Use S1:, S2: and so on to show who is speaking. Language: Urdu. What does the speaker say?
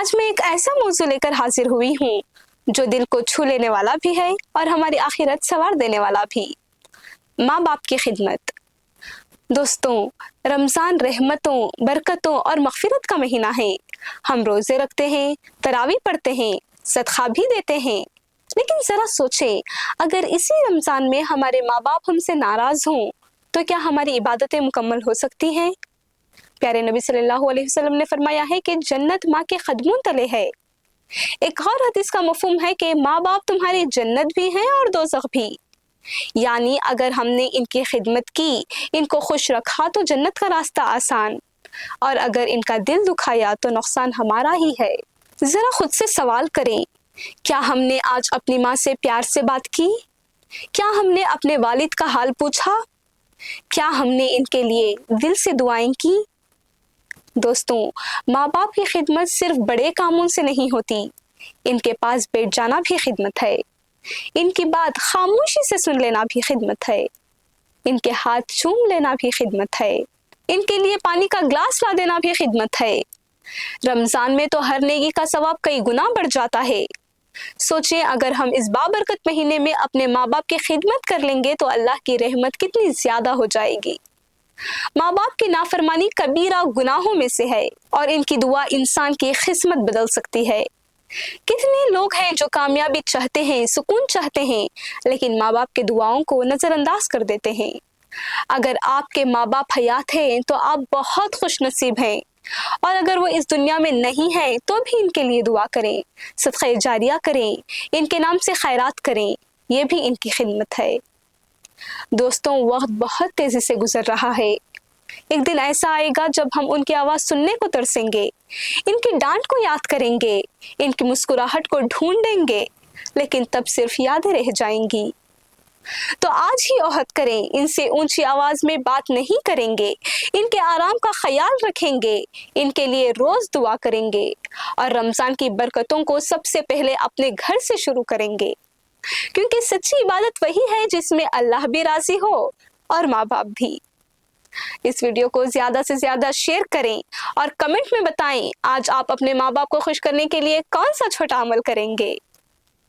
S1: آج میں ایک ایسا موضوع لے کر حاضر ہوئی ہوں جو دل کو چھو لینے والا بھی ہے اور ہماری آخرت سنوار دینے والا بھی، ماں باپ کی خدمت۔ دوستوں، رمضان رحمتوں، برکتوں اور مغفرت کا مہینہ ہے۔ ہم روزے رکھتے ہیں، تراویح پڑھتے ہیں، صدقہ بھی دیتے ہیں، لیکن ذرا سوچیں، اگر اسی رمضان میں ہمارے ماں باپ ہم سے ناراض ہوں تو کیا ہماری عبادتیں مکمل ہو سکتی ہیں؟ پیارے نبی صلی اللہ علیہ وسلم نے فرمایا ہے کہ جنت ماں کے قدموں تلے ہے۔ ایک اور حدیث کا مفہوم ہے کہ ماں باپ تمہاری جنت بھی ہیں اور دوزخ بھی، یعنی اگر ہم نے ان کی خدمت کی، ان کو خوش رکھا تو جنت کا راستہ آسان، اور اگر ان کا دل دکھایا تو نقصان ہمارا ہی ہے۔ ذرا خود سے سوال کریں، کیا ہم نے آج اپنی ماں سے پیار سے بات کی؟ کیا ہم نے اپنے والد کا حال پوچھا؟ کیا ہم نے ان کے لیے دل سے دعائیں کی؟ دوستوں، ماں باپ کی خدمت صرف بڑے کاموں سے نہیں ہوتی، ان کے پاس بیٹھ جانا بھی خدمت ہے، ان کی بات خاموشی سے سن لینا بھی خدمت ہے، ان کے ہاتھ چوم لینا بھی خدمت ہے، ان کے لیے پانی کا گلاس لا دینا بھی خدمت ہے۔ رمضان میں تو ہر نیکی کا ثواب کئی گنا بڑھ جاتا ہے۔ سوچیں، اگر ہم اس بابرکت مہینے میں اپنے ماں باپ کی خدمت کر لیں گے تو اللہ کی رحمت کتنی زیادہ ہو جائے گی۔ ماں باپ کی نافرمانی کبیرہ گناہوں میں سے ہے، اور ان کی دعا انسان کی قسمت بدل سکتی ہے۔ کتنے لوگ ہیں جو کامیابی چاہتے ہیں، سکون چاہتے ہیں، لیکن ماں باپ کے دعاؤں کو نظر انداز کر دیتے ہیں۔ اگر آپ کے ماں باپ حیات ہیں تو آپ بہت خوش نصیب ہیں، اور اگر وہ اس دنیا میں نہیں ہیں تو بھی ان کے لیے دعا کریں، صدقہ جاریہ کریں، ان کے نام سے خیرات کریں، یہ بھی ان کی خدمت ہے۔ دوستوں، وقت بہت تیزی سے گزر رہا ہے۔ ایک دن ایسا آئے گا جب ہم ان کی آواز سننے کو ترسیں گے، ان کی ڈانٹ کو یاد کریں گے، ان کی مسکراہٹ کو ڈھونڈیں گے، لیکن تب صرف یادیں رہ جائیں گی۔ تو آج ہی عہد کریں، ان سے اونچی آواز میں بات نہیں کریں گے، ان کے آرام کا خیال رکھیں گے، ان کے لیے روز دعا کریں گے، اور رمضان کی برکتوں کو سب سے پہلے اپنے گھر سے شروع کریں گے، کیونکہ سچی عبادت وہی ہے جس میں اللہ بھی راضی ہو اور ماں باپ بھی۔ اس ویڈیو کو زیادہ سے زیادہ شیئر کریں اور کمنٹ میں بتائیں آج آپ اپنے ماں باپ کو خوش کرنے کے لیے کون سا چھوٹا عمل کریں گے۔